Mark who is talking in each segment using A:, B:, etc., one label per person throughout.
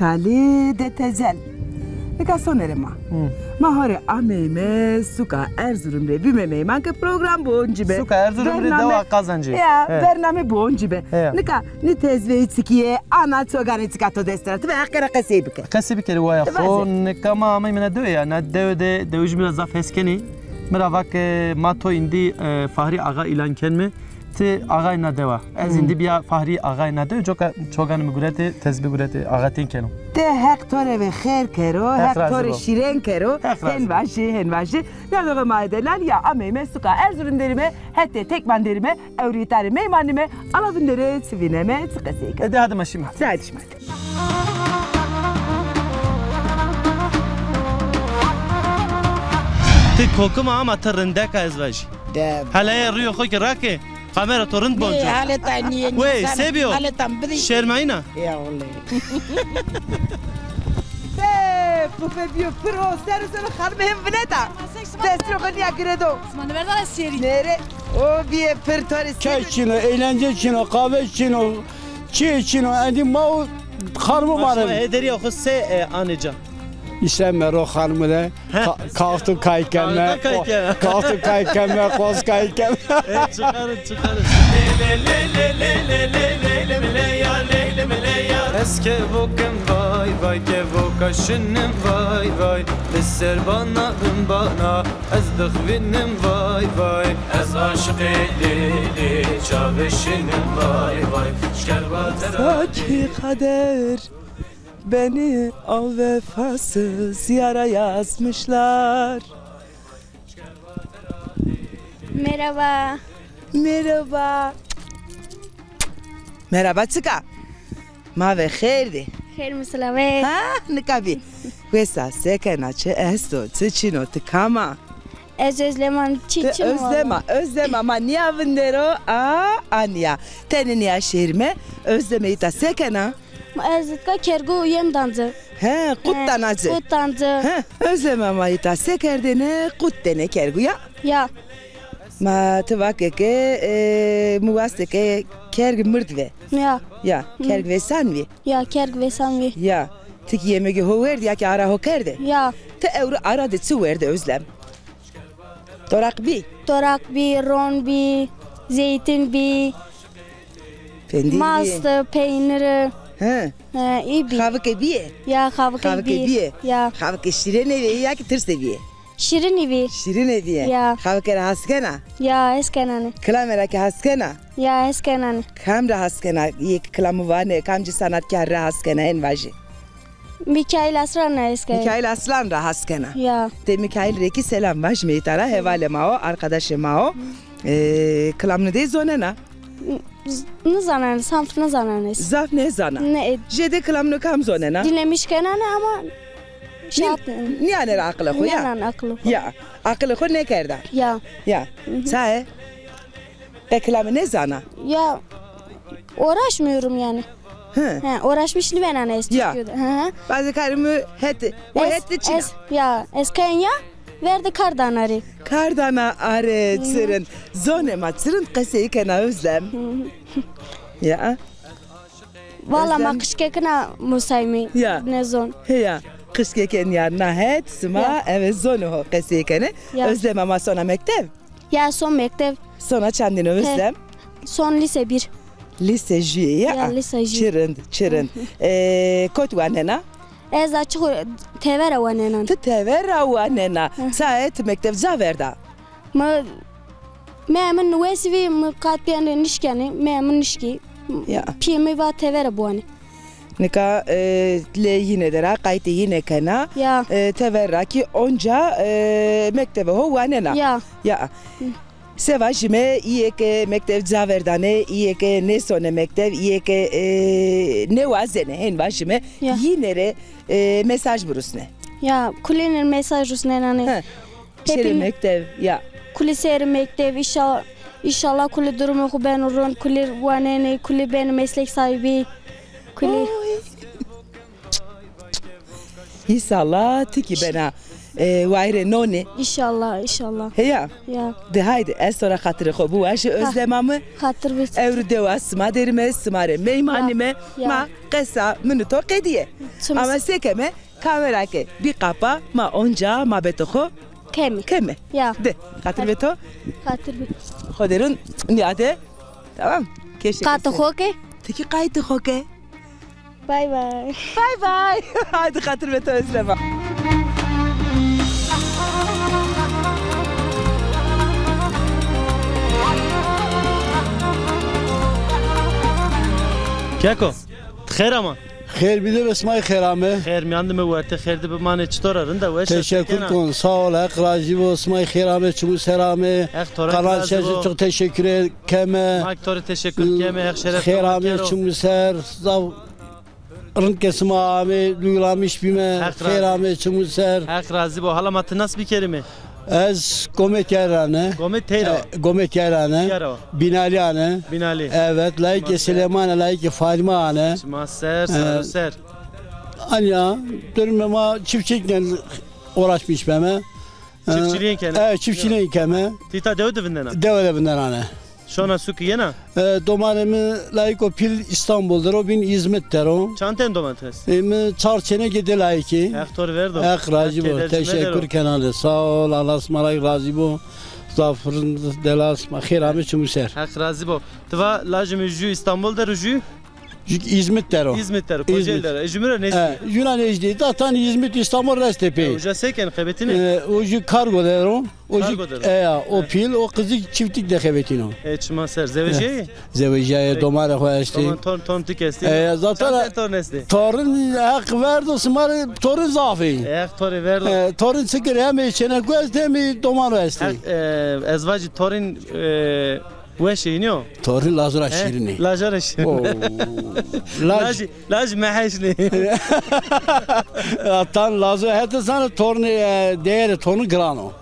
A: nikali de tezel. Nika sonerema. Mahare ameme suka Erzurum'da bimeme. Manke program bonci be.
B: Suka Erzurum'da deva kazancı.
A: Ya, bername bonci be. Nika ni tezve itikiye ana togani tikato destrat ve akara kasibike.
B: Kasibike rivaya xo nika ma amemena döya na dövde dövüj biraz zaf heskeni. Meravak mato indi Fahri Ağa ilan kelme. Te ağay nadeva. Ez indi biya Fahri ağay nadeva. Çogan mugurete tezbi gurete ağatin keno.
A: Te hektore ve khair kero, hektore şiren kero. Hen vaji. Nerede maideler ya ameme suka Erzurum derime, hatta tekman derime, evritari meymanime, alavın dere sivineme tıkasıyken.
B: Hadi maşim.
A: Hadi şimdi.
B: Te kokuma ama tarındaka ez vaji. Halaya riyo xoki rake. Kamera torun boncu.
C: Haletan niye?
B: Wey sebiyo.
C: Haletan biri.
B: Şermayna.
C: Ya vallahi.
A: Bu febio pro sen harmem vneta. Destro kanya gredo.
C: Osmanlı verdi seri.
A: Nere? O bir pertores.
D: Çay için, eğlence için, kahve için, çay için, edi mau harmı var.
B: Ederi o se anıca.
D: İşte mero harmı da kalktı kaykeme, koz kaykeme.
B: Çıkarın. Eske vokem vay ke vokaşınım vay Lisser bana ez dıgvinim vay Ez aşık eli çavuşunum vay Şkerbatera
A: Saçı kader beni o vefasız yara yazmışlar.
E: Merhaba.
A: Merhaba Çıka. Ma ve khairdi.
E: Khair misalave.
A: Ha nikabi. Questa sekenaçı esto tıçino tıkama.
E: Özleman çiçim.
A: Özlema ama niye avındero anya. Tenin ya şerime özlemeyi ta sekena.
E: Ezitka kergu yem danzı.
A: He kuttanacı. He özleme ama ita sekerdene kuttene kerguya.
E: Ya.
A: Ma tıvakeke muvasteke kerg mırtve. Ya kerg ve sanvi.
E: Ya kerg ve sanvi.
A: Ya tik yemeği hoverdi ya ki ara hokerde.
E: Ya.
A: Te evru aradı çuverdi özlem. Torak
E: bi, ron bi, zeytin bi.
A: Fendi
E: mastı, peyniri.
A: He.
E: İyi bi.
A: Havke bi.
E: Ya havke bi. Ya.
A: Havke şirin evi ya ki tırse bi.
E: Şirin evi.
A: Şirin evi.
E: Ya.
A: Havke haskena.
E: Ya eskenani.
A: Klamera ki haskena.
E: Ya eskenani.
A: Kamra haskena. Yek klamu vane kamcı sanatkar haskena en vaji.
E: Mikail Aslan eski.
A: Mikail Aslan da haskena.
E: Ya.
A: De Mikail reki selam vaş meitara hevale mao arkadaşı mao. Klamını de zonena.
E: Ne zanen, samf ne zanen.
A: Zaf ne zana?
E: Ne?
A: Jede klamını kam zonena.
E: Dinlemiş kenane ama.
A: Niye anera akıllı ko ya?
E: Niye akıllı ko?
A: Ya akıllı ko ne kerda?
E: Ya.
A: Ya. Sahe. Klamı ne zana?
E: Ya. Uğraşmıyorum yani.
A: He.
E: Uğraşmışlı ben anne istiyordu.
A: Bazı karımı heti. O heti çina.
E: Ya eskenya verdi kardanarı.
A: Kardana are çırın. Zonema çırın kıseyi kena özlem. Ya.
E: Valla makış kekina musaymi.
A: Ya.
E: Ne zon.
A: Ya. Kış keken yarına het sıma evet zonu ho kıseyi kene. Özlem ama sonra mektep.
E: Ya son mektep.
A: Sonra çandını özlem.
E: Son lise 1.
A: Liseci ya.
E: Liseci.
A: Çırın. Kot vanena.
E: Ez açık tevera vanena.
A: Tevera vanena. Saat mektep zaverda.
E: Memin vesivi mukatiyan nişkani memin nişki.
A: Ya.
E: Piyemi va tevera buani.
A: Nika le yine dera kayıtı yine kana.
E: Ya.
A: Tevera ki onca mektebe ho vanena.
E: Ya.
A: Ya. Seva jime iye ke mektep zaverdane iye ke ne sone mektep iye ke ne vazene hen başime yine mesaj burusne.
E: Ya kulenin mesaj rusne nane.
A: Şere mektep ya.
E: Kuliseri mektep inşallah kule durumu ku ben urun kule vanene kule ben meslek sahibi kule.
A: İnşallah tiki bana Vayre none.
E: İnşallah.
A: Heya.
E: Ya.
A: De haydi ez sonra hatırı ko bu aşı özlemamı.
E: Hatır bit.
A: Evru deva sıma derime smare meymanime
E: Ya.
A: ma qesa minuto qediye.
E: Tüm-
A: Ama sekeme kamera ke bir kapa ma onca ma betoxo
E: Kemi.
A: keme.
E: Ya.
A: De hatır beto.
E: Hatır bit.
A: Xoderun niyate. Tamam. Keşke.
E: Katı hoke.
A: Teki kaydı hoke.
E: Bye bye.
A: Bye bye. Haydi hatır beto özlema.
B: Keko. Xeyr ama.
D: خیر بیده بسمای خیرامه
B: Xeyr mi andı mı varte xeyr de bimane çtor arın da ve
D: teşekkür kın sağ ol hak razı bu اسمای خیرامه çubu serame kanal sesi çok teşekkür keme
B: Maktori teşekkür keme hek şeref.
D: خیرامه çubu ser zav rın kesma ame lulamış bime خیرامه çubu ser
B: Hek razı bu halamatı nasıl bir kelime?
D: ez gomet yarane
B: Gomet teyra.
D: gomet yarane
B: Yara.
D: binaliane
B: Binali.
D: evet layık Süleyman layık Fatıma ane
B: Maser sarıser.
D: anya durmama çiftçilikle uğraşmış beme
B: Çiftçiliğin kendi.
D: evet çiftçiliğin keme
B: Tita dev devinden ha.
D: devedebinden ane
B: Şona suki yena.
D: Domarımı layık o pil İstanbul'dur o bin İzmit'tir o.
B: Çanten domates.
D: Çarçene gidi layık.
B: Hektor verdim.
D: Ek razı bu. Teşekkür kenalı. Sağ ol. Allah ısmarlayık razı bu. Zaferin delas. Xeyramı çumuser.
B: Hek razı bu. Tıva lajım jü İstanbul'da rüjü.
D: İzmit'tir o.
B: İzmit'ler. Kocaeli'ler. Ejmüre ne?
D: Yunan ejdi. Zaten İzmit İstanbul Restepe.
B: Uca seken kebetini.
D: O kargo der o.
B: Kargo der.
D: O pil o kızı çiftlik de kebetino.
B: Maser. Zeveceyi.
D: Zeveceye domara koyashti.
B: Ton tikesti.
D: Zaten
B: Çanten tornesti.
D: torun hak verdi smar torun zafi.
B: Hektor verdim.
D: Torun sıkır hem içine koyast hem domara esti.
B: Ezvacı torin weş iniyor.
D: Torun lazura şirini.
B: Lajarış. Laj mehaşni.
D: Tan lazura hatta sana torun değeri tonu grano.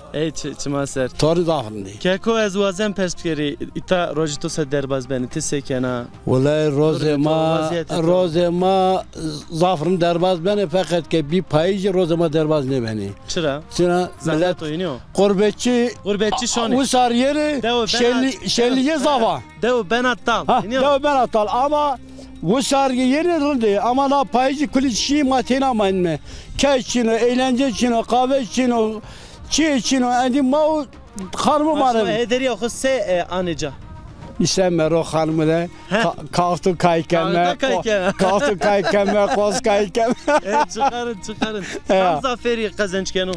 B: Çimaser.
D: Torun zafindi.
B: Keko ez wazem perspekeri ita rojito se derbaz beni tisekena.
D: Vallahi rozema zafrın derbaz beni fakat ki bir payıcı rozema derbaz ne beni.
B: Çıra.
D: Sıra
B: Zahmet oynuyor.
D: Gurbetçi
B: şoni.
D: Bu sar yeri şelliye zafa.
B: Dev ben attam.
D: Dev ben atal ama bu sargı yeri ama na payıcı kulişi matena manme. Kay için, eğlence için, kahve için, çiğ için, endi mau hanımı
B: Aslında
D: var.
B: ederi yok se anıca.
D: İşte mero hanımı da kalktı kaykeme, kalktı kaykeme, koz kaykeme.
B: Çıkarın. Tam zaferi kazançken o.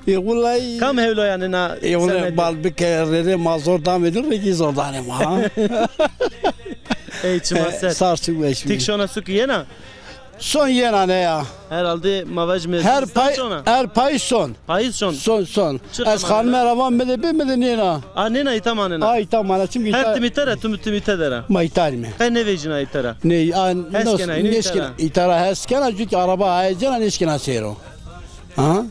D: Vallahi.
B: Kam hevlo yani na.
D: Onu bal bir kere mazordan verir ve gizordan ama.
B: Çimaser.
D: Sarsık beşmi.
B: Tik şona suki yena.
D: Son yena ne ya?
B: Herhalde mavaj mı?
D: Her pay son.
B: Payız son.
D: Son. Az hanıma ravan bede bilmeden yena.
B: Anena itamanena.
D: Ay tamam çünkü
B: her timitara tümitara.
D: Ma itali mi?
B: Ne vecina itara?
D: Ne an
B: Neskena
D: itara heskena çünkü araba ayacana neskena sero. Ha?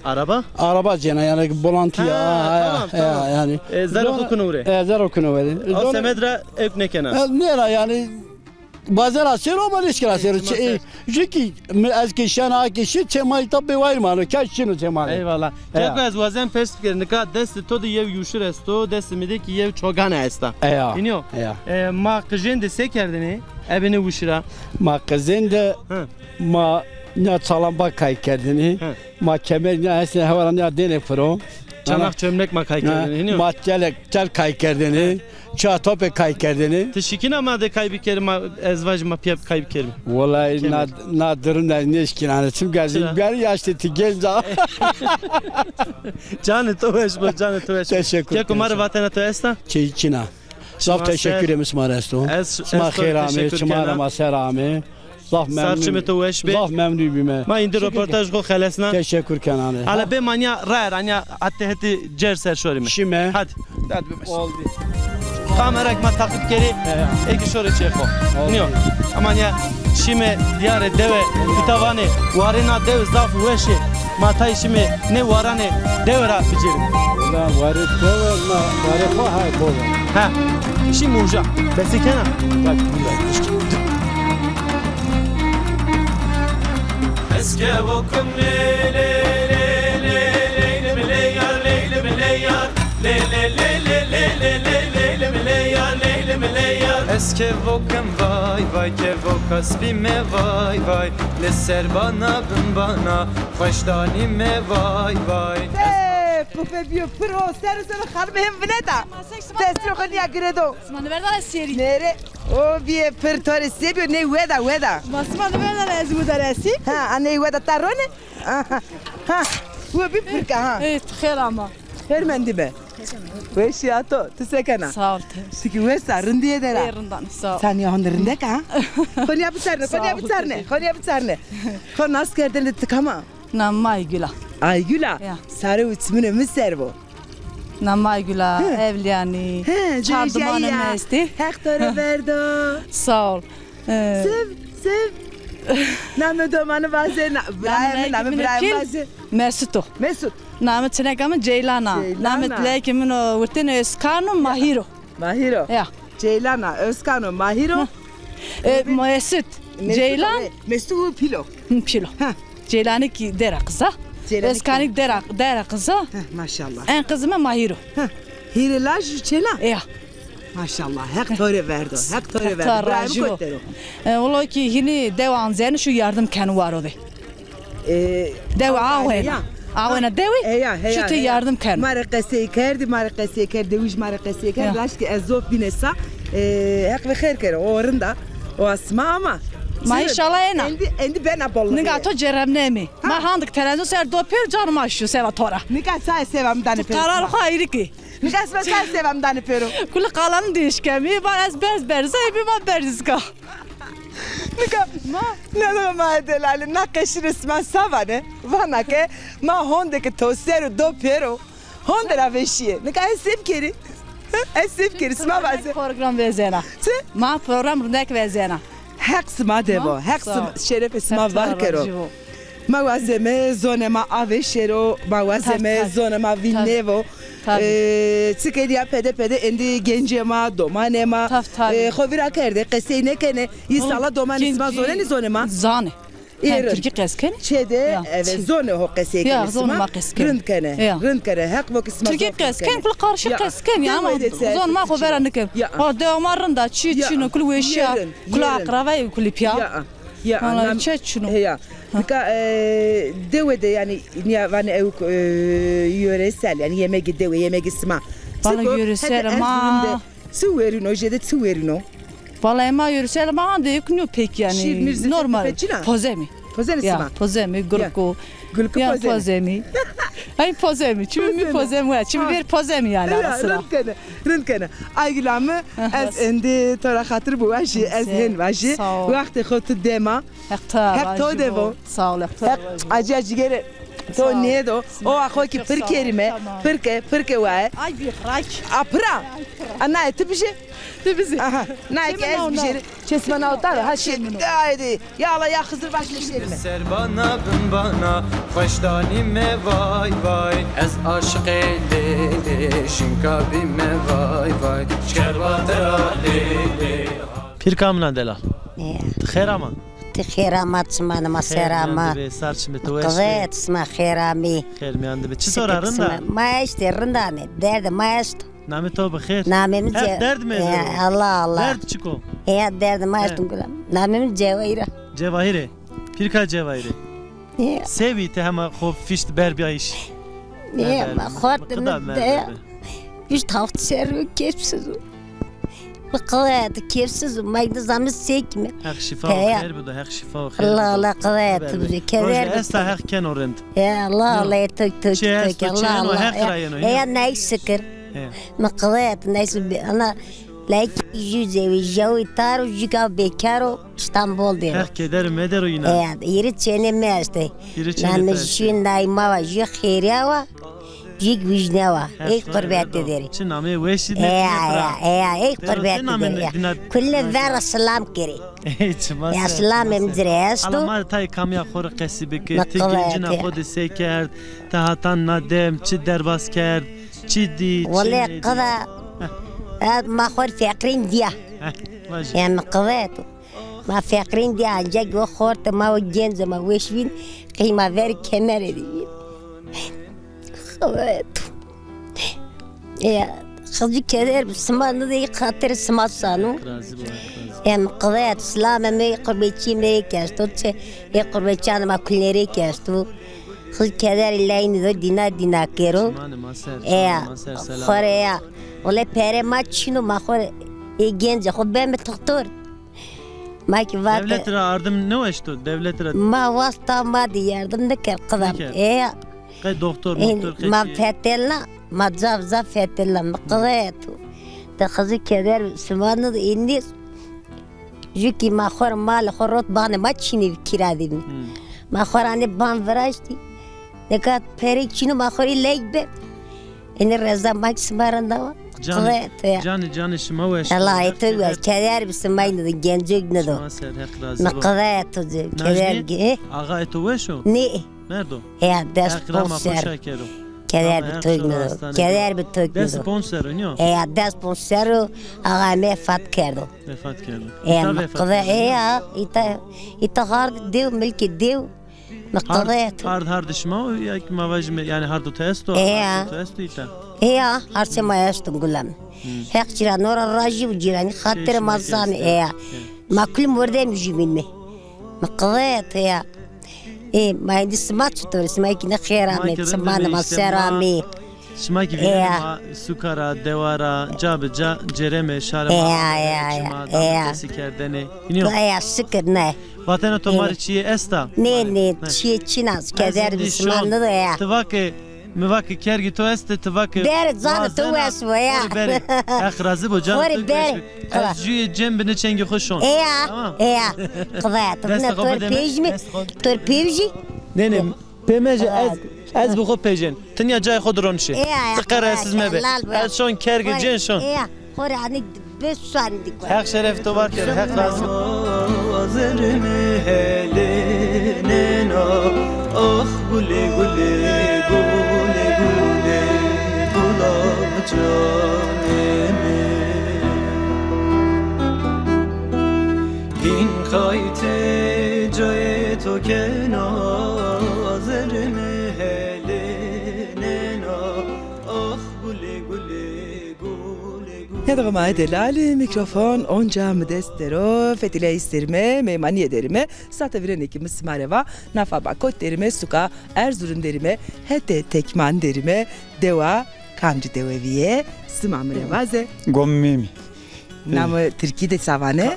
D: Araba cena yani bolanti ya.
B: Tamam.
D: Yani.
B: Zero kunure.
D: Zero kunure.
B: O semedra eknekena.
D: Ne yani bazen asır ama neskena sero. Çünkü az kişen ha kişi çemay tabi var mı? Kaçını çemay.
B: Eyvallah. Keko az vazen perspektirini ka desti to de yev yuşur esto desti mi de ki yev çogana esta. İniyor. Ma kıjen de sekerdini evini uşura.
D: Ma kıjen de ma ne çalamba kay kendini. Ma kemer ne esne havalan ya dene pro.
B: Çanak çömlek ma kay kendini.
D: Ma çel kay kendini. Ça tope kay kendini.
B: Teşikin ama de kay bir kelime ezvaj ma piyap kay bir kelime.
D: Vallahi nadirun ne işkin çünkü bir yaşlı genç.
B: Canı toveş bu canı toveş.
D: Teşekkür.
B: Keko mar vatana to esta?
D: Çina. Zaf teşekkür ederim Smaresto. Sma khairame, çmara maserame. Zaf memnun.
B: Sarçımı toveş be.
D: Zaf memnun bime.
B: Ma indi röportaj go khalasna.
D: Teşekkür kenane.
B: Ala be manya rar anya hatti cerser şorime.
D: Şime.
B: Hadi be. Oldu. Kamerak ma takip geri eki şore çeko. Niyo. Amanya şime diyare deve itavane warina dev zaf weşe matay şime ne warane devra bicerim.
D: Ulan var deve na var ko hay ko.
B: Ha. Şim uja. Besikena.
D: Bak
F: Eske vokum le
B: Eske vokem vay vay ke vokas bime vay vay Leser bana bin bana Faştani me vay vay
A: Pufe biyo pro serusunu kharmehim vneta Tesro khania gredo
C: Smanı verda seri.
A: Nere o biye per tore sebio ne weda
C: Smanı verda ezgu deresi.
A: Ha ane weda tarone Ha bu bir pirka ha
C: Evet, خير ama.
A: Hermendi be Weshi ato tsekana
C: Sağ ol.
A: Siki wesa rindiye dera
C: Yerinden sağ ol.
A: Sen ya hondrinde ka Konya bitsarne Kon askerden de tıkama
C: Namay Güla.
A: Aygüla
C: Ya.
A: Sarı uçmunu mu servo
C: Namay Güla evliyani. Çardımanı mesti.
A: Hektore verdo
C: Sağ ol.
A: Sev Name domanı bazı Name Brahim bazı
C: Mesut. Namı Çinekamı Ceylana. Namı Tlekimin o vurtin Özkan'ın Mahiro.
A: Mahiro
C: Ya.
A: Ceylana Özkan'ı Mahiro
C: Mesut. Ceylan.
A: Mesut Pilo
C: Pilo. Ceylan'ı ki dera kıza. Özkan'ı dera kıza.
A: Maşallah
C: En kızıma Mahiro.
A: Hirelaj çela
C: Ya.
A: Maşallah hektore verdo Hektore verdo Brahim Kottero
C: Ola ki yine devan zeni şu yardım kanı var o de. Dev ağwena. Ağwena devi. Şu te yardım kanı.
A: Marakası kerdi uj marakası kerdi aşkı ezof binesa hek ve khair kere o rında o asma ama
C: Ma inşallah ena.
A: Endi ben abollah
C: Niga to ceremnemi. Ma handık televizyon ser dopir canım aşıyor seva tora.
A: Nika say sevam dani pero
C: Karar hayri ki.
A: Nika say sevam dani pero
C: Kulu kalanın değişkemi var ez berze bir ma berzka.
A: Nika ne ma delali na keşir isman savane vana ke ma honde ke tosero do pero honde la veşiye Nika esip keri esip keri sma bazı
C: Program vezena. Ma program rundek vezena.
A: Hek sma devo hek şeref isma var kero Mawazeme zone ma aveshero mawazeme zone ma vinevo Tsikediya pede endi gencema domanema Khovira kerde qeseyne kene Yisala doman isma zone ma
C: Zane Türkiye kesken
A: Çede evet zone ho qesey
C: Ya zone ma kesken
A: Rind kene hek vok isma
C: Türkiye kesken kul karşı kesken ya ama zone ma khovira nikem O devmarında çiçino kul weşya kul akrava kul piya
A: Ya
C: anam çeçino
A: ya Nika devede yani yani yöresel yani yemek deve yemek isma.
C: Bana yöresel ama
A: Suverino jede suverino.
C: Vallahi ma yöresel ama anda yükünüyor pek yani normal. Pozemi.
A: Pozemi
C: Ya
A: isma.
C: pozemi gulko. Ya pozemi. Ay pozemi. Çimi pozemi var. Çimi bir pozemi yani arasına.
A: Rınkana. Aygılamı ez endi tora hatır bu vaji ez hen vaji. Vakti khotu dema. Hep to devo.
C: Sağ ol.
A: Acı gere. To nedo. O akho ki pirkerime. Pirke wa.
C: Ay bir rak.
A: Apra. Ana etibişi.
C: Bizi.
A: Aha. Nike ez bir şey. Çesmana otar. Ha şey. Haydi. Ya Allah ya Hızır başlı şerime.
B: Ser bana bin bana Faştani me vay vay Ez aşık eyle Şinka bime vay vay Şkerbatera lele Pirkamına delal Khair ama
F: خیرامات سمان ما سرما قضیت اسمه خیرامی
B: خیر میانده به چی سرارن دا
F: ما است رندانه درد ما است
B: نام تو بخیر
F: نامم
B: درد می
F: الله الله
B: درد چیکو
F: درد ما است نامم جواهیره
B: جواهیره پیرکا جواهیره سوی ته هم خوب فیشت بر بیایش
F: ما خورد فیشت هفت سر کیپسیز قضيت كيف سز ما ينظم السكمة
B: حق شفاء وخير بده حق شفاء وخير
F: الله الله قضيت كذا
B: استا حق كان ورند
F: يا الله الله يتك الله الله يا نايس سكر ما قضيت نايس انا لايك يجي ويجاوي تارو جيكا بيكارو اسطنبول ديرو
B: حق كدر مدرو ينا
F: يريد شيني ماستي لان شين نايما وجي خيرياوا جيك وجناوا اي قربات ديري
B: شنو نامي ويش دي
F: اي قربات ديري كل ذار السلام كري يا سلام مدرستو
B: الله ما تاي كاميا خور قسيبك تيجينا خود سيكرد تهاتان ندم چي درباس کرد چي دي
F: والله قضا ما خور فقرين ديا يعني قضيتو ما فقرين ديا جاك وخورت ما وجنز ما وشوين قيمة غير كاميرا دي قضيتو خذي كذا سمان ذي خاطر سما سانو قضيت سلام مي قربتي مي كاستو قربتي انا ما كليري كاستو خذ كذا لاين ذو دينا كيرو خوريا ولا بيري ما تشنو ما خور يجنج خو بهم دكتور ما كيفاك
B: devlet yardım ne işte devlet
F: ما واسطه ما دي yardım da kar qadam
B: kay doktor
F: ما فتلا ما زاف فتلا مقضيت تخذي كذا سمان اني جوكي ما خور مال خروت بان ما تشيني كيرادي ما خور اني بان فراشتي نكات فريق شنو ما خوري ليك ان الرزا ماك سمارندا
B: جان شما وش
F: الله يتوب كذا بسماين الجنجوج ندو مقضيت كذا
B: اغا اتوشو
F: ني
B: nerede?
F: Ya desponsor. Kadar bir toynudu. Kadar bir toynudu.
B: Desponsor ne?
F: Ya desponsor aga mefat kerdo.
B: Vefat kerdo.
F: Ya maqda ya ita hard dev milki dev maqdayat.
B: Hard şma ya ma vajme yani hard testo. Testo ita.
F: Ya har sema yastun gulam. Hek jiran ora rajib jirani khatir mazan ya. Makul murdem jiminme. Maqdayat ya. ما عندي سمعت شطور اسمعي كنا خيرامي سمعنا ما سيرامي
B: اسمعي كيف سكرا دوارا جا جرمه شارع ما سكردني
F: يا سكر نه
B: واتنا تمار چی استا
F: نه چی ناز كذا بسمعنا ده يا
B: تواكي مواكي كيرغي تو است تواكي
F: بير زاد تو اسمه يا
B: اخرازي بو جان جوي جنب نچنگي خوشون
F: يا قضايا تبنا تور بيجي
B: نه بمجه از بخو پیجن تنیا جای خود رونشه تقرا اساس مبه از شون كيرغي جن شون
F: خور عني بس عندي
B: حق شرف تو بار كر حق لازم
G: زرمه هلننا اخ گله جانمه این خایت جای تو که نازرمه هلننا آخ گله
A: Yadırı Delali mikrofon onca müdestero fetile istirme meymani ederime sata viren ekimiz smareva nafa bakot derime suka Erzurum derime hete tekman derime deva kamcı deveviye sımamrevaze
H: gommimi
A: namı Türkiye'de savane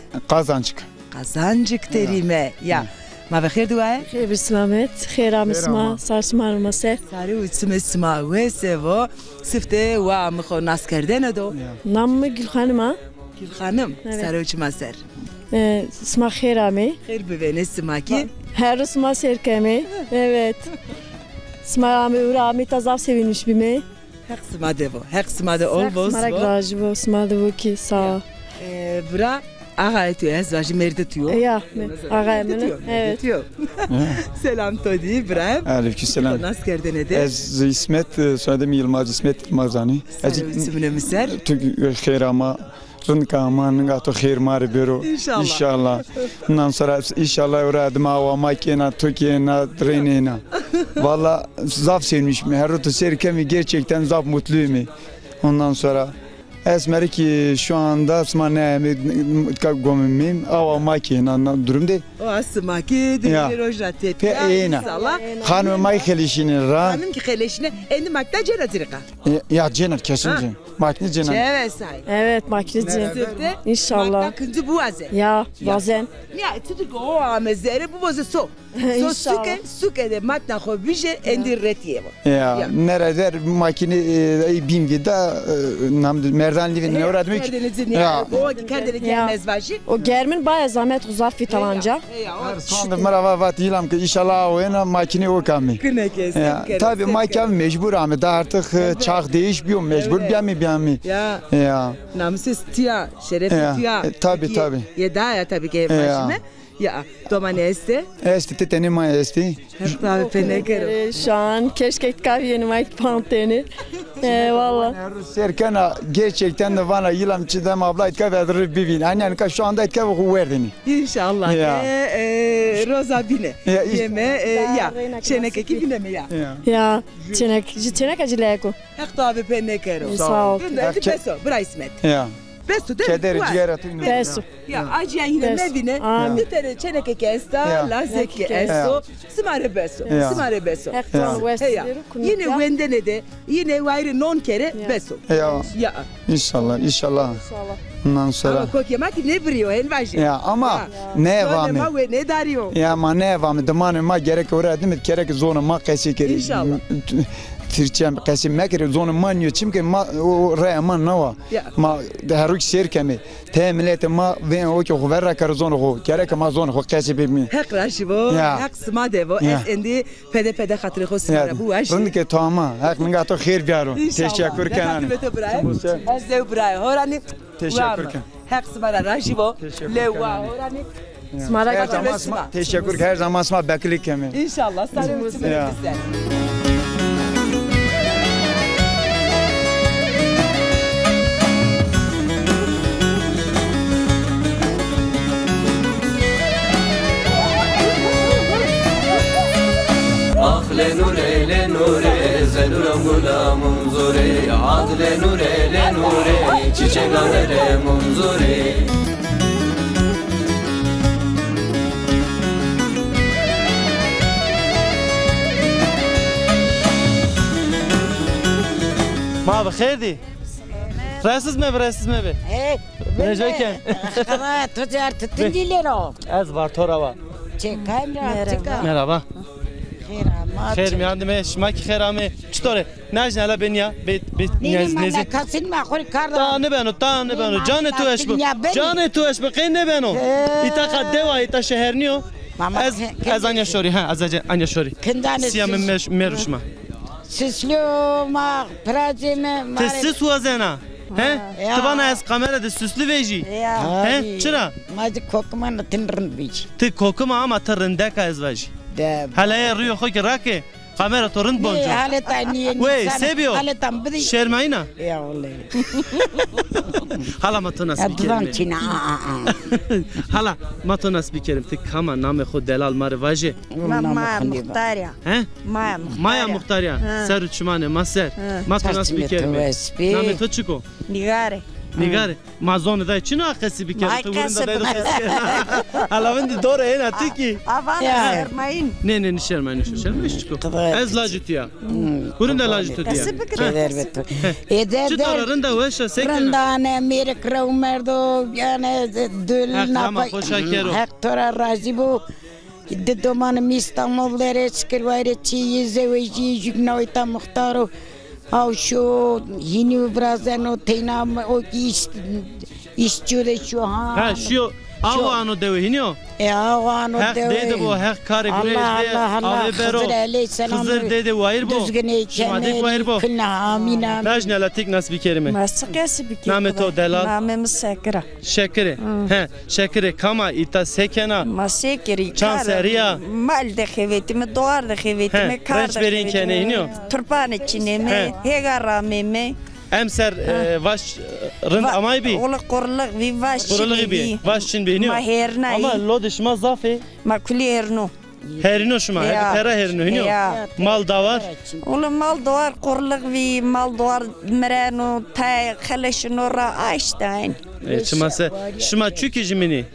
A: Kazancık derime ya ما بخير دواء؟
I: خير بسلامت خير عم اسمع صار سمع المسير
A: صار اسمع وسوا سفته ومخو ناس کردن دو
I: نام گل خانم
A: صار وش مسير
I: اسمع خير عمي
A: خير ببين اسمع ki
I: her اسمع سير كمي evet اسمع عمي ورامي تزاف sevinmiş bime
A: هقسمه دو هقسمه ol boz
I: اسمع راجب اسمع دو ki sağ
A: bura Ağa etiyor, ezvacı merde tuyor.
I: Ya, ağa emine. Evet.
A: Selam Todi, İbrahim.
H: Aleykümselam.
A: Nasıl kerdin edi?
H: Ez İsmet, soyadım Yılmaz İsmet Yılmazani.
A: Sen isimine miser?
H: Khairama, rınkama, nıngato khair mari bero. İnşallah. Ondan sonra inşallah uradım hava makina, Türkiye'na, trenina. Valla zaf sevmişim. Her rota serkemi gerçekten zaf mutluyum. Ondan sonra esmeri ki şu anda asmane gomimim ama makina durumda.
A: O asma ki bir rojate.
H: Peina. Hanım makhelişini ra.
A: Hanım ki helişine endi makta cerazirka.
H: Ya cenar kesince. Makine cenar.
A: Evet say.
I: Evet makine. İnşallah.
A: Makta kıncı bu aze.
I: Ya bazen.
A: Ya tutuk o amezere bu bozu so. So suke de makta xo bije endi retiye bu.
H: Ya nerede makine bimgide nam merdanli ne öğretmek?
A: Ya o kendine gelmez başı.
I: O germin bayağı zahmet uzak fitalanca.
H: Şimdi merhaba vat ilam ki inşallah o yana makine o kami. Tabii makine mecbur ama da artık çağ değişmiyor mecbur mi?
A: Ya. Namussuz tiya, şerefli tiya.
H: Tabii.
A: Yeda ya tabii ki başına. Ya, domani este?
H: Este teni mai este.
A: Tabii penekero.
I: Şu an keşke kahveni mayt panteni. Valla.
H: Serkana gerçekten de bana yılam çidem abla itka verdir bibin. Annen ka şu anda itka bu verdini.
A: İnşallah. Roza bine. Yeme ya. Çenek eki bine mi ya?
I: Ya çenek acileko.
A: Hek tabii penekero.
I: Sağ ol.
A: Beso, bra İsmet.
H: Ya.
A: Beso değil mi?
H: Keder ciğeratın.
I: Beso.
A: Ya acıya yine mevine. Bir tane çenek eki esta, lazeki eso. Smare beso. Smare beso. Yine wendene de yine vayrı non kere beso.
H: Ya. İnşallah. Ondan sonra.
A: Ama kok yemek ne biliyor henvaji.
H: Ya ama ne var mı?
A: Ne darıyor?
H: Ya ama ne var mı? Damanı ma gerek oraya değil mi? Gerek zona ma kesi kere.
A: İnşallah.
H: Türkçem kesi mekere zona manyo çünkü ma o raya man nava. Ma deruk şirkemi. Temilete ma ve o ki verra kar zona o. Gerek ma zona o kesi bir mi?
A: Hak raşibo. Hak sma devo. Endi pede hatırı hosmara bu aş.
H: Rındike tamam. Hak minga to khair biyaro. Teşekkür kenan.
A: Az dev bray. Horani.
H: Teşekkür kenan.
A: Hak sma raşibo. Lewa horani.
H: Teşekkür her zaman sma beklik kemin.
A: İnşallah sana mutlu güzel.
G: Lenure zeluram gulamum zore ad lenure çiçek alere munzure
B: ما بخير دي راسس ما براسس ما بي رجاكن
J: خلاص تجار تتنجيلينو
B: از بارتورا مرحبا خیر میاندم شما کی خیرامه چطوره ناج نلا بنیا بیت نیاز نیزی
J: کاسین ما خوری کار
B: تا نه بانو جان تو اش بقین نه بانو ایتا قد و ایتا شهرنیو از آنیا شوری ها از آنیا شوری سیام میروشما
J: سسلو ما پرازیم
B: تسس وزنا he? Tıbana az kamerada süslü veji. He? Çıra?
J: Mazi kokuma tınrın veji.
B: Tı kokuma ama tırında kaz veji. Halaya rüyo xoki rake. Kamera torun boncu.
J: Haleta niye?
B: Wey sebiyo.
J: Haletam bidi.
B: Şermayna.
J: Ya vallahi.
B: Hala matonas bikerim. Hala matonas bikerim. Tı kama name xo delal mar vaji.
J: Maya Muhtarya.
B: He? Maya Muhtarya. Ser çumane maser. Matonas bikerim. Name to çiko. Nigare. Mazon da çino akesi bikerim. Tu vurunda da akesi. Hala vendi doğru en atiki.
J: Avan şermayin.
B: Ne şermayin çiko. Ez lajitiya. Vurunda lajitiya.
J: Keder beto.
B: Çıtararın da veşa sekene.
J: Randane mere krav merdo yani dül
B: napa.
J: Hektora razibu. De doman İstanbul dere çıkırvayre çiyize ve jignoyta muhtaro. Şu yeni brazano tena o işçüde şu
B: ha şu avano devi hinyo
J: avano devi
B: dedi bu her kare güreşte ave bero Hızır dedi vayır bu şmadik vayır bu
J: amina
B: najne latik nas bikerime
I: masakası bikerime
B: nameto delal
I: namemiz sekra
B: şekere he şekere kama ita sekena
I: masekeri
B: chanseriya
I: mal de xevetime doğar de xevetime kar
B: da xevetime
I: turpan içine mi hegarame mi
B: Emser vaş rınd amay bi.
I: Ola korluk vi vaş.
B: Korluk bi. Vaş çin bi.
I: Ma herna.
B: Ama lodiş ma zafe.
I: Ma kuli herno.
B: Herino şuma. Pera herino hino. Mal da var.
I: Ola mal da var korluk vi mal da var merano tay xaleşno ra Einstein.
B: Çmase şuma çuki jimini.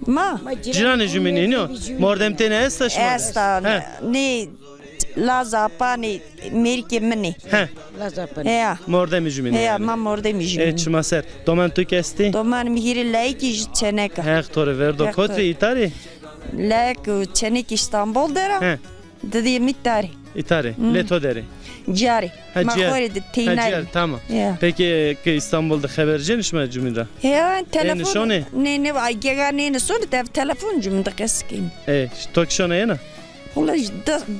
I: Ma.
B: Jirane jimini hino. Mordem tene esta şuma.
I: Esta. Ne Lazapani Amerike mini.
J: Lazapani.
I: Ya.
B: Mordem jimini.
I: Ya ma mordem jimini.
B: Çmaser. Doman tu kesti.
I: Doman mihiri laiki çeneka.
B: Hektore verdo kotri itari.
I: Laik çenek İstanbul dera. Dedi mitari.
B: İtari. Leto deri.
I: Cari. Ma khore de tinari.
B: Tamam. Peki İstanbul'da habercin mi cümle?
I: Ya telefon. Ne ay gegane sonra da telefon cümle keskin.
B: Tokşona yana.
I: Ola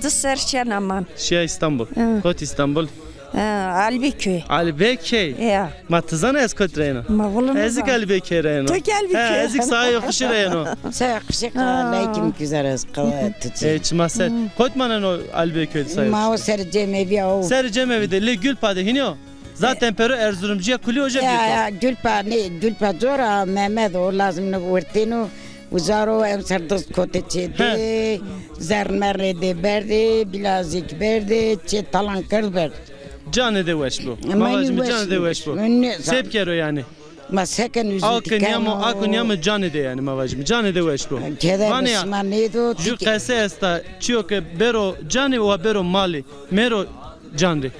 I: da serçen aman.
B: Şia İstanbul. Kot İstanbul.
I: Albiköy.
B: Albiköy.
I: Ya.
B: Ma tızana ez kot reyno.
I: Ma volum.
B: Ezik Albiköy reyno.
I: Tok Albiköy.
B: Ezik sahi yakışı reyno.
J: Sahi yakışı lakin güzel ez kıvat.
B: Çmaset. Kot manen o Albiköy sahi.
J: Ma o sercemevi o.
B: Sercemevi de le Gülpade hinyo. Zaten pero Erzurumcuya kuli hoca
J: ya Gülpa zora Mehmet o lazım ne vurtinu. Uzaro em serdost kote çede. Zermer de berde bilazik berde çe talan kır berde.
B: Canı de veş bu. Mavacım canı de veş bu. Sep kero yani.
J: Ma seken üzüldük.
B: Akın canı de yani mavacım. Canı de veş bu.
J: Keder Müslüman do.
B: Ju kase esta çiyo ke bero canı o bero mali. Mero canı.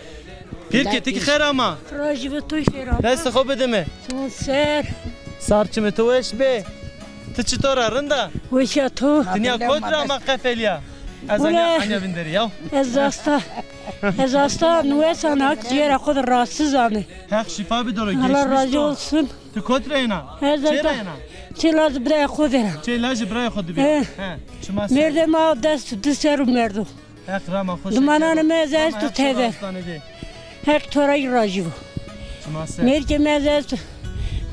B: Pirke tiki khair ama.
K: Rajiv tu khair.
B: Dest خوب deme.
K: Ser.
B: Sarçım tu veş be. Tıçıtor arında.
K: Veş tu.
B: Dünya kodra ma kafeliya. Anya binderi ya.
K: Ezasta nuesan hak ciğer akod rahatsız anı.
B: Hak şifa bir doğru geçmiş.
K: Allah razı olsun.
B: Tu kodreyna.
K: Çereyna. Çelaz bre kodera.
B: Çelaz bre kod bi.
K: Merde ma dest dışarı merdo.
B: Hak rama hoş.
K: Dumananı mezes tu teder. Hak toray rajiv. Merde mezes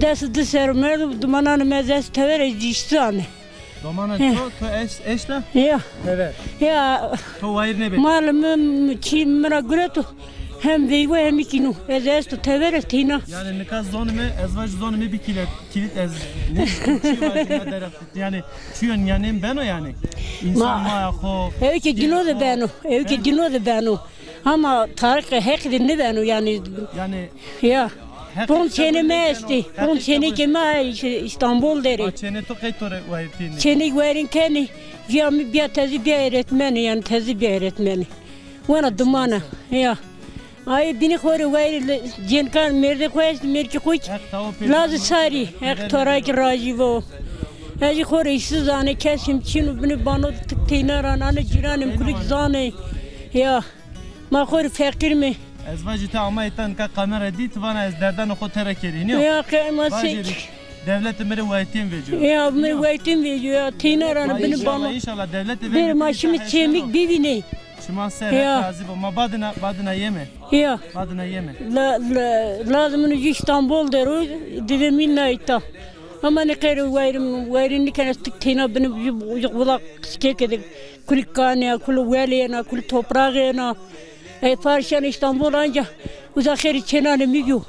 K: dest dışarı merdo dumananı mezes tever ecişti anı.
B: Domana to eşla?
K: Ya.
B: Evet.
K: Ya.
B: To vayır ne be?
K: Malum çim mera greto. Hem deyve hem ikinu. Ez to tever tina.
B: Yani nikaz zonumu, ezvaj zonumu bir kilit ez. Ne çiva derek. Yani çiyon yani ben o yani. İnsan ma xo.
K: Evet ki dino de beno. Evet ki dino de beno. Ama tarih hek de beno yani.
B: Yani.
K: Ya. Bunun çeni mesti. Bunun çeni kema İstanbul deri.
B: Çeni to kaytore vaytini.
K: Çeni verin keni. Ya mi bir tezi bir öğretmeni yani tezi bir öğretmeni. Wana dumana. Ya. Ay bini khore vayr jenkan merde khoyst merki khoy. Laz sari hek toray ki rajivo. Haji khore işsizane kesim çinu bini bano tıkteynaran ana ciranim kulik zane. Ya. Ma khore fakir mi?
B: Ezvacı ta ama etan ka kamera dit vana ez derdan o terekeri niyo.
K: Ya kıymasik.
B: Devlet meri vaytin veriyor.
K: Ya meri vaytin veriyor. Teynaran bini bano.
B: İnşallah devlet veriyor.
K: Bir maşimi çemik bivine.
B: Şuma ser razı ama badına yeme.
K: Ya.
B: Badına yeme.
K: Lazım İstanbul deru deveminna ita. Ama ne kadar vayrin ne kadar tıkteyna beni bulak skekede kulikane kulu veliyana kulu toprağına. Farşan İstanbul anca uzakları çenane miyu.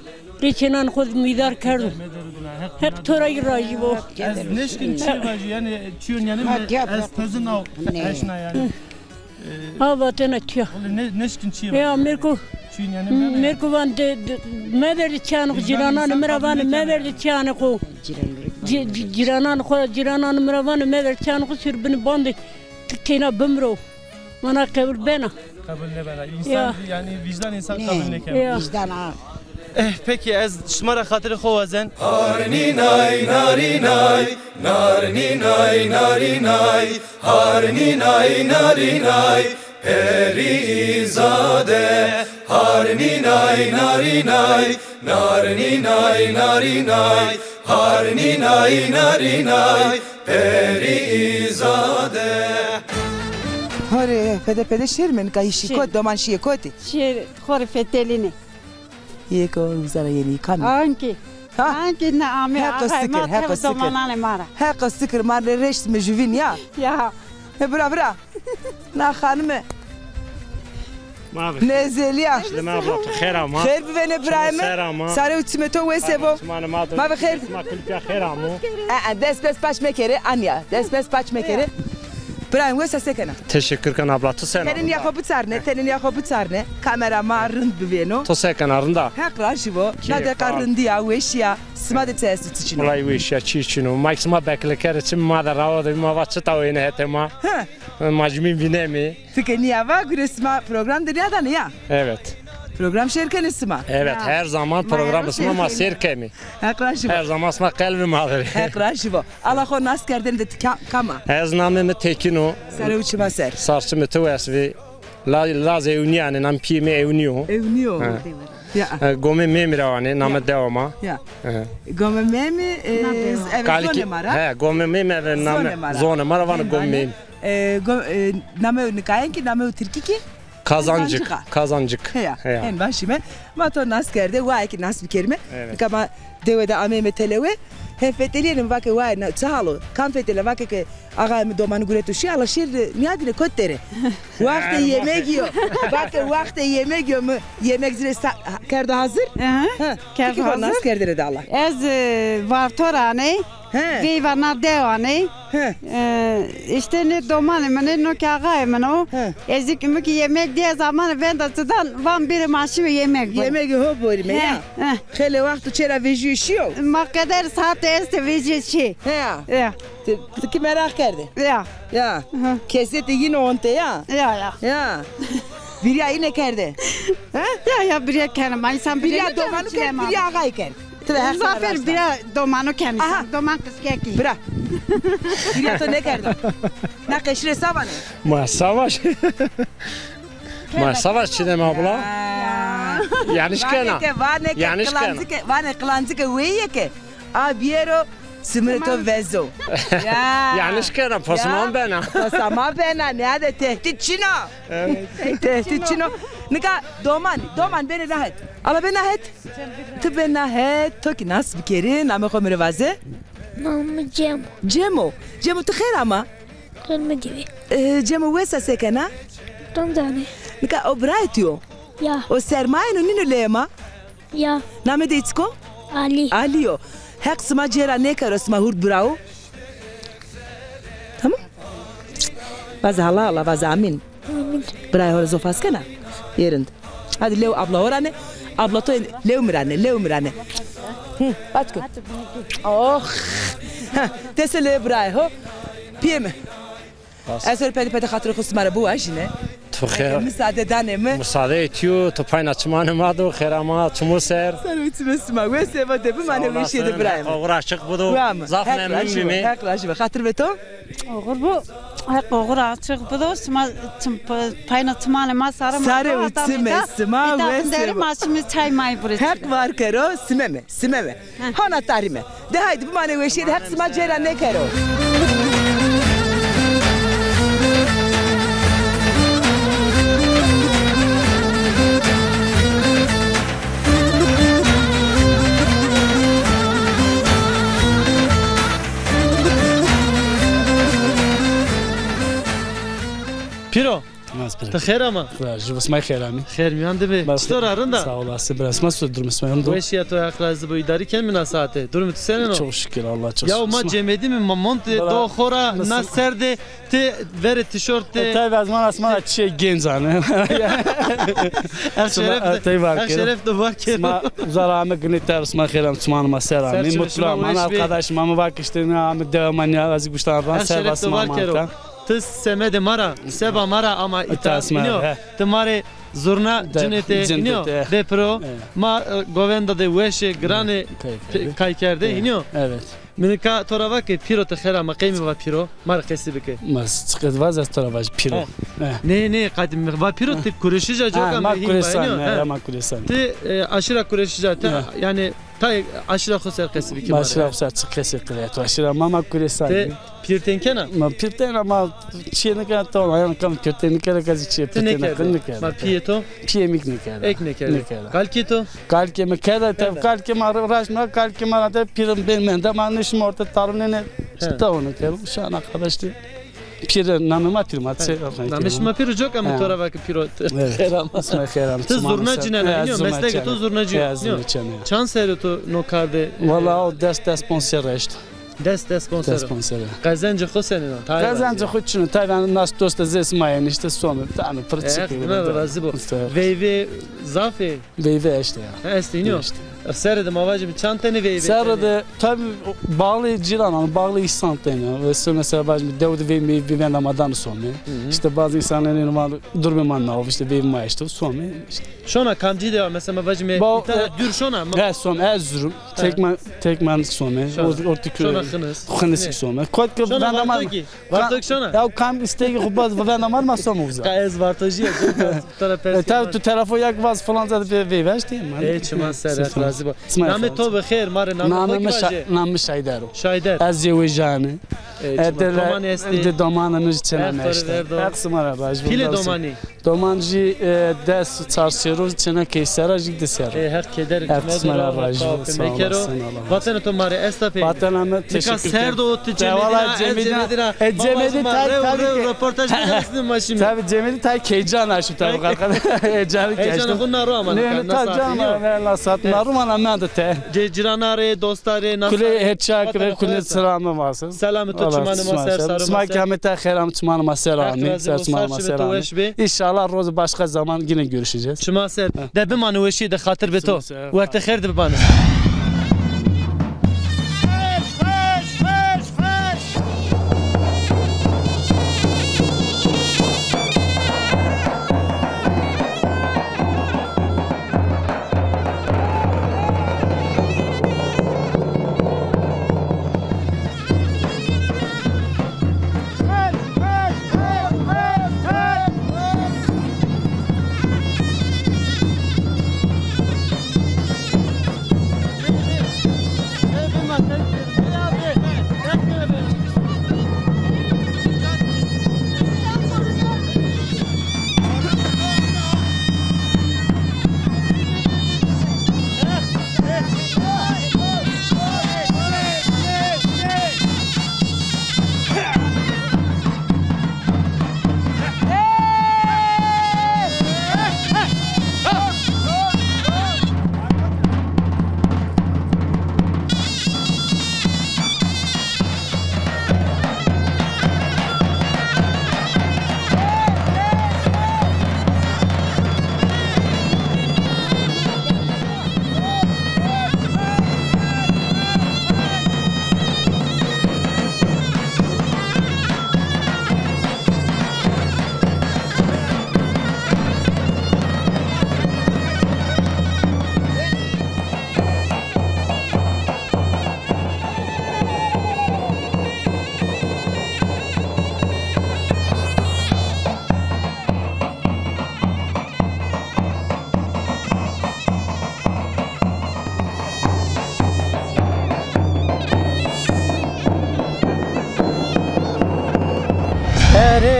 K: Reçenan kod midar kardu. Hep toray rajivo.
B: Neşkin çivacı yani çiyon yani ez tezin av eşna yani.
K: Hava tenatya.
B: Neşkin çivacı.
K: Ya Merko van de meverdi çanı ciranan meravan meverdi çanı ko. Ciranan meravan meverdi çanı ko sürbünü bandı. Tıkteyna bımro. Mana kabul bena.
B: Kabul ne bana? İnsan yani vicdan insan kabul ne kabul?
J: Vicdan ha.
B: Peki ez şmara hatırı xovazen.
G: Harninay narinay narinay narinay harninay narinay perizade harninay narinay narinay narinay harninay narinay perizade.
A: Hore pede şirmen kayışı kod doman şiye koti.
L: Şir hore fetelini.
A: Yeko uzara yeni kan.
L: Anki. Anki na ame
A: ağay ma tef domanane mara. Haka stikir marle reşt me juvin ya.
L: Ya.
A: Bra. Na hanımı. Nezeliya.
M: Şlema abla خير ama.
A: Khair ben İbrahim. Sare utmeto ve sebo. Ma bخير.
M: Ma kulpa خير ama.
A: Despes paç mekere Anya. Despes paç mekere. İbrahim ve sekena.
M: Teşekkür kan abla tu sen.
A: Tenin yakobu tsarne. Kamera marın biveno.
M: Tu sen arında.
A: Hakla jivo. Nade karındi ya weşya. Smade test için.
M: Olay weşya çiçino. Maxima beklekere çim madara o da ma vaçta oyunu hetema. Majmin binemi.
A: Fikeni ya va güresma program dünyada ne ya?
M: Evet.
A: Program şerken isma.
M: Evet her zaman program isma ma serkemi. Her zaman isma kalbim ağrıyor.
A: Hakla jivo. Allah kon askerden de kama.
M: Eznamı tekino.
A: Sare uçma ser.
M: Sarçı metuvesvi. La zeuniane nam pime eunio.
A: Eunio. Ya.
M: Gome memravane nam devama.
A: Ya. Gome memi evet zone mara.
M: He gome memi nam zone mara van gome.
A: Name nikayenki name Türkiki?
M: Kazancık.
A: Ya. En başıma. Mato nas kerde vay ki nas bir kelime. Kama devede ameme telewe. Hefeteliyenim vake vay na çalo. Kan fetele vake ke ağa mi domanı guretu şey ala şir niyadine kottere. Vakti yemek yiyor. Vake vakti yemek yiyor mu? Yemek zire kerde hazır?
L: Kerde hazır.
A: Nas kerde de Allah.
L: Ez vartorane. Vi varna devane. İşte ne domanı ne no kağayı mı ezik mi ki yemek diye zaman ben de tutan van bir maaşı yemek.
A: Yemek ho boyum ya. Hele vakti çera vejişiyor.
L: Ma kadar saat este vejişi.
A: Ya. Ki merak ederdi. Ya. Kesete yine onte ya. Ya. Bir ya yine kerde.
L: Ya bir ya kendi ben sen
A: bir ya domanı kerde bir ya ağay kerde.
L: Zafer bir domanı kendi. Doman kız keki.
A: Bırak. Bir ya to ne kerde? Ne keşire savanı?
M: Ma savaş. Ma savaş çinem abla. Yanlış kana. Yanlış kana.
A: Vane klanzike veye ke. Abiero Simreto vezo.
M: Yanlış kana. Pasman bena.
A: Pasman bena. Ne ade tehditçino. Tehditçino. Nika doman beni rahat. Ala beni rahat. Tu beni rahat. Toki nasıl bir kere name komere vaze?
N: Namı Cemo.
A: Cemo tu khair ama?
N: Khair madivi.
A: Cemo wesa sekana?
N: Tanzania.
A: Nika obratio.
N: Ya.
A: O sermaye no nino lema?
N: Ya.
A: Name de itsko? Alio. Hek sma cera ne karo sma hurd bravo? Tamam? Vaza halala vaza amin.
N: Amin.
A: Bray hora zofaskana. Yerinde. Hadi lev abla orane. Abla to lev mirane. Açko. Oh. Tesele bray ho. Piyeme. Eser pedi hatırı kusmara bu ajine. Müsaade daneme.
M: Müsaade etiyor. Topayın açmanı madı. Kherama çumuser.
A: Sen ütmesma. Ve sevade bu mane bir şeyde bray.
M: Uğraşık budu. Zafne mimi.
A: Haklaşı. Hatır beto.
L: Oğur bu. Hep oğur açık budu. Payna tımane masara.
A: Sare ütmesma. Ve
L: sevade. Maşımız çay may burası.
A: Hak var kero. Simeme. Hana tarime. De haydi bu mane bir şeyde hak sma cera ne kero.
B: Piro. Ta khair ama.
O: Bas may khairami.
B: Khair miyan deme. Çtor arında.
O: Sağ olasın. Biraz nasıl durmuş mayondu.
B: Bu işi to yaklaşdı bu idari ken mina saate. Durum sen o.
O: Çok şükür Allah çok.
B: Ya ma cemedi mi mont do khora naserde te vere tişört te.
O: Tabii azman şey genzane.
B: Şeref de var ki.
O: Zarame gnitar sma khairam tmanma serami. Mutlu man arkadaşım ama bak işte ne devam ya azıcık buştan
B: servas mama. Tıs semede mara, seba mara ama itasmino. Tımare zurna cinete iniyor. De pro ma govenda de weşe grane kaykerde iniyor.
O: Evet.
B: Minika torava ke piro te khera ma qeymi va piro mar qesi bike.
O: Mas çıkıt vaz az torava piro.
B: Ne qadim va piro te kureşija joka
O: ma kuresan ma kuresan.
B: Te aşira kureşija yani tay aşira khoser qesi bike.
O: Aşira khoser qesi qiliyat aşira mama kuresan.
B: Pirtenkena?
O: Ma pirtena ma çiğne kadar tamam ayağım kam pirteni kadar kazı çiğ pirtena kadar.
B: Ma piyeto?
O: Piyemik ne kadar.
B: Ekmek kadar. Kalkito?
O: Kalke me kadar tabi kalke ma raşma kalke ma da pirim ben de manışım orta tarım ne işte onu kadar şu an arkadaşlar. Pir namıma pirim atse.
B: Namışma pir çok ama tora bak piro.
O: Xeram asma xeram.
B: Tız zurnacı ne iniyor meslek to zurnacı. Çan seroto no karde.
O: Valla o dest sponsor işte.
B: Dest sponsor. Qazancı xo senin.
O: Qazancı xo çunu Tayvan nas dost zesmayen işte sonu. Tamam pırçık.
B: Evet, razı bu. Veyve zafe.
O: Veyve işte ya.
B: Este iniyor. Serede mavacı bir çantani veyve.
O: Serede tabi bağlı ciran bağlı ihsantayım. Ve mesela bazı devde veyme bir vendamadan sonu. İşte bazı insanların normal durmaman nav işte veyme işte sonu.
B: Şona kamcı da mesela mavacı me dür şona.
O: Evet son Erzurum. Tekman sonu. Ortikü. Xınıs sonu. Kod ki vendamar.
B: Vartok şona.
O: Ya kam istegi xubaz vendamar ma sonu uza.
B: Kayız vartojı ya.
O: Tabi tu telefon yak vaz falan zaten veyve işte.
B: Hiç man نام تو بخیر ماره نام
O: شایدر
B: شایدر
O: از زوجانه Domani nuj çene meşte. Hepsi mara baş.
B: Pile domani.
O: Domanji des çarşıroz çene keysera jig deser.
B: Her keder
O: hepsi mara baş.
B: Mekero. Vatan to mare estape.
O: Vatan ama teşekkür.
B: Serdo Cemedina.
O: Cemedi tay
B: röportaj yapıyorsun maşim.
O: Tabii Cemedi tay keycan aşım tabii kalkan. Heyecanı geçtim.
B: Heyecanı bunlar ama.
O: Ne tacam ne satnar ama ne de te.
B: Ciranare dostare nasıl?
O: Kule heçakre kule selamı varsın.
B: Selamı tuçmanı maser sarı.
O: Smak Ahmet'e xeram tuçmanı maserani. Tuçmanı maserani. İnşallah roz başka zaman yine görüşeceğiz.
B: Çmaser. De bimanu veşi de xatir beto. Vakti xeyr de bibane.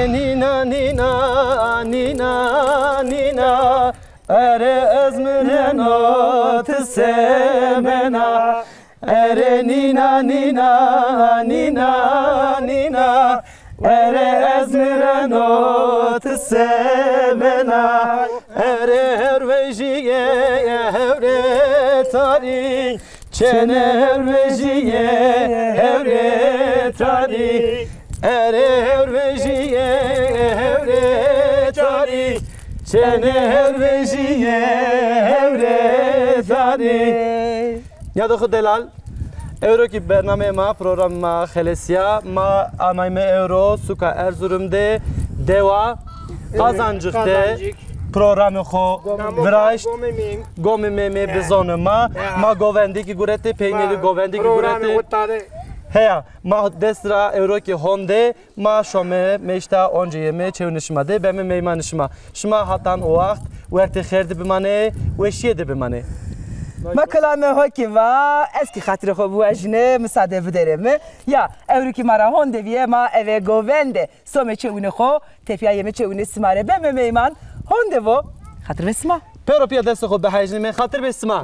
B: Nina nina nina nina Ere ezminen ot semena Ere nina nina nina nina Ere ezminen ot semena Ere hervejiye evre tari Çene hervejiye evre tari Ere hervejiye evre tari Çene hervejiye evre tari Ya da delal Euro ki bername ma program ma Xelesya ma anayme Euro suka Erzurum'de deva Kazancık'ta programı xo vraş gomime bizonuma ma govendiki gurete peyneli govendiki gurete Heya, ma destra euro ki honde ma şome meşta onca yeme çevrnişmade beme meymanışma. Şma hatan o vakti xerdi bimane ve şiyede bimane.
A: ما کلامه ها که و از کی خاطر خوب وجنه مصادف درم یا اول کی مرا هون دویه ما اوه گوونده سومه چونه خو تفیایمه چونه سماره به میمان هون دو خاطر بسما
B: پیرو پیا دست خو به حجم خاطر بسما